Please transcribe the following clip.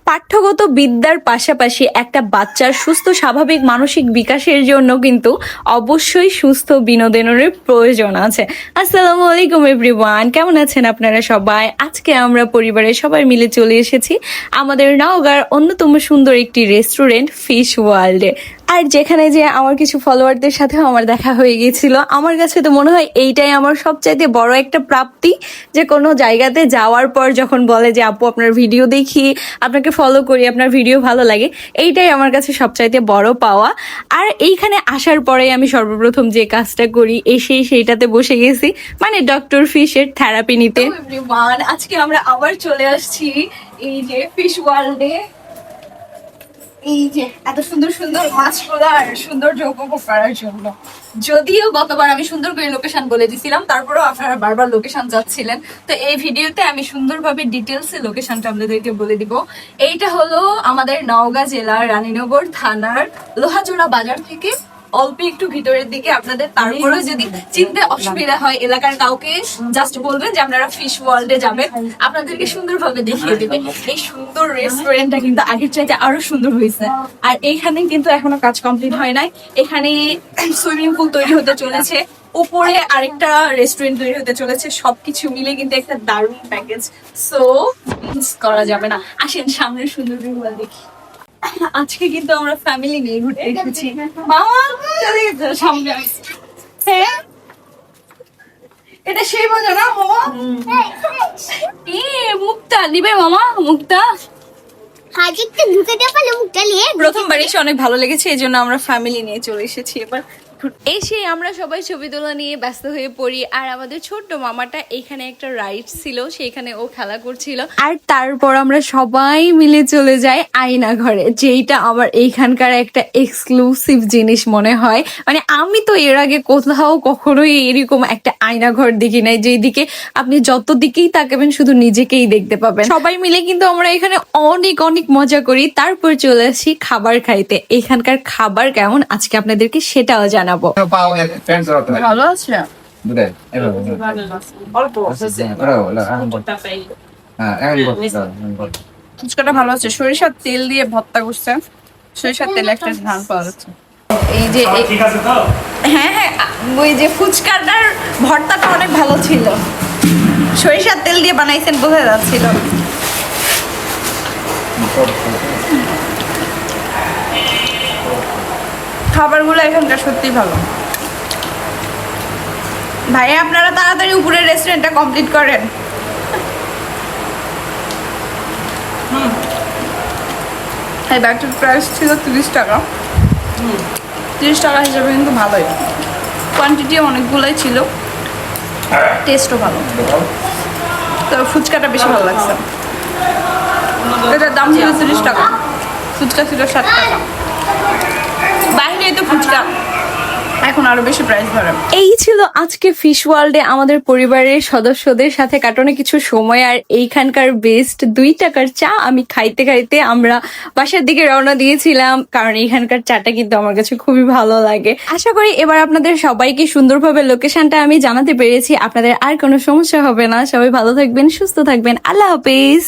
পাঠ্যগত বিদ্যার পাশাপাশি একটা বাচ্চার সুস্থ স্বাভাবিক মানসিক বিকাশের জন্য কিন্তু অবশ্যই সুস্থ বিনোদনের প্রয়োজন আছে। আসসালামু আলাইকুম এভরিওয়ান, কেমন আছেন আপনারা সবাই? আজকে আমরা পরিবারের সবাই মিলে চলে এসেছি আমাদের নওগাঁর অন্যতম সুন্দর একটি রেস্টুরেন্ট ফিশ ওয়ার্ল্ডে। আর যেখানে যে আমার কিছু ফলোয়ারদের সাথেও আমার দেখা হয়ে গিয়েছিল। আমার কাছে তো মনে হয় এইটাই আমার সবচাইতে বড় একটা প্রাপ্তি, যে কোনো জায়গাতে যাওয়ার পর যখন বলে যে আপু আপনার ভিডিও দেখি, আপনাকে ফলো করি, আপনার ভিডিও ভালো লাগে, এইটাই আমার কাছে সবচাইতে বড় পাওয়া। আর এইখানে আসার পরে আমি সর্বপ্রথম যে কাজটা করি, এসেই সেইটাতে বসে গেছি, মানে ডক্টর ফিশের থেরাপি নিতে। আজকে আমরা আবার চলে আসছি এই যে ফিশ ওয়ার্ল্ডে। এই যে এত সুন্দর সুন্দর মাছগুলো আর সৌন্দর্য উপভোগ করার জন্য। যদিও গতবার আমি সুন্দর করে লোকেশন বলে দিছিলাম, তারপরেও আপনারা বারবার লোকেশন যাচ্ছিলেন, তো এই ভিডিওতে আমি সুন্দরভাবে ডিটেলসে লোকেশনটা আপনাদেরকে বলে দিব। এইটা হলো আমাদের নওগাঁ জেলার রানীনগর থানার লোহাজোড়া বাজার থেকে অল্প একটু ভিতরের দিকে আপনাদের। তারপরে যদি চিনতে অসুবিধা হয় এলাকার কাউকে জাস্ট বলবেন যে আপনারা ফিশ ওয়ার্ল্ডে যাবেন, আপনাদেরকে সুন্দরভাবে দেখিয়ে দিবে। এই সুন্দর রেস্টুরেন্টটা কিন্তু আগের চাইতে আরো সুন্দর হয়েছে। আর এইখানে কিন্তু এখনো কাজ কমপ্লিট হয় নাই। এখানে সুইমিং পুল তৈরি হতে চলেছে, উপরে আরেকটা রেস্টুরেন্ট তৈরি হতে চলেছে। সবকিছু মিলে কিন্তু একটা দারুণ প্যাকেজ, সো মিস করা যাবে না। আসেন সামনের সুন্দর ভিউগুলো দেখি। আজকে কিন্তু আমরা ফ্যামিলি নিয়ে ঘুরতে এসেছি। মামা চলে গেছে সামনে। হ্যাঁ এটা সেই মজা না মামা? এ মুক্তা নিবে মামা, মুক্তা হাজিরটা ঢুকে দেখালে মুখটা নিয়ে প্রথমবার এসে অনেক ভালো লেগেছে, এই জন্য আমরা ফ্যামিলি নিয়ে চলে এসেছি। এবার এসে আমরা সবাই ছবি তোলা নিয়ে ব্যস্ত হয়ে পড়ি। আর আমাদের ছোট্ট মামাটা এখানে একটা রাইড ছিল, সেখানে ও খেলা করছিল। আর তারপর আমরা সবাই মিলে চলে যাই আয়না ঘরে, যেইটা আমার এইখানকার একটা এক্সক্লুসিভ জিনিস মনে হয়। মানে আমি তো এর আগে কোথাও কখনোই এরকম একটা আয়না ঘর দেখি নাই, যেদিকে আপনি যত দিকেই তাকাবেন শুধু নিজেকেই দেখতে পাবেন। সবাই মিলে কিন্তু আমরা এখানে অনেক অনেক মজা করি। তারপর চলে আসি খাবার খাইতে। এখানকার খাবার কেমন আজকে আপনাদেরকে সেটাও জানাবো। ভালো আছে ফুচকাটা, ভালো আছে। সরিষার তেল দিয়ে ভর্তা করছে, সরিষার তেল একটা ধান পাওয়া যাচ্ছে। এই যে হ্যাঁ হ্যাঁ, ওই যে ফুচকাটার ভর্তাটা অনেক ভালো ছিল, সরিষার তেল দিয়ে বানাইছেন, বোঝা যাচ্ছিল। খাবারগুলো এখানকার সত্যি ভালো। ভাই আপনারা তাড়াতাড়ি উপরের রেস্টুরেন্টটা কমপ্লিট করেন। এই ব্যাগটার প্রাইস ছিল 30 টাকা। 30 টাকা হিসাবে কিন্তু ভালোই, কোয়ান্টিটি অনেকগুলোই ছিল, টেস্টও ভালো। তো ফুচকাটা বেশি ভালো লাগছে। এটার দাম ছিল 30 টাকা, ফুচকা ছিল 60 টাকা। বাইরে তো ফুচকা এখন আরো বেশি প্রাইস ধরে। এই ছিল আজকে ফিশ ওয়ার্ল্ডে আমাদের পরিবারের সদস্যদের সাথে কাটানো কিছু সময়। আর এইখানকার বেস্ট 2 টাকার চা আমি খাইতে খাইতে আমরা বাসার দিকে রওনা দিয়েছিলাম, কারণ এইখানকার চাটা কিন্তু আমার কাছে খুবই ভালো লাগে। আশা করি এবার আপনাদের সবাইকে সুন্দরভাবে লোকেশনটা আমি জানাতে পেরেছি, আপনাদের আর কোনো সমস্যা হবে না। সবাই ভালো থাকবেন, সুস্থ থাকবেন, আল্লাহ হাফেজ।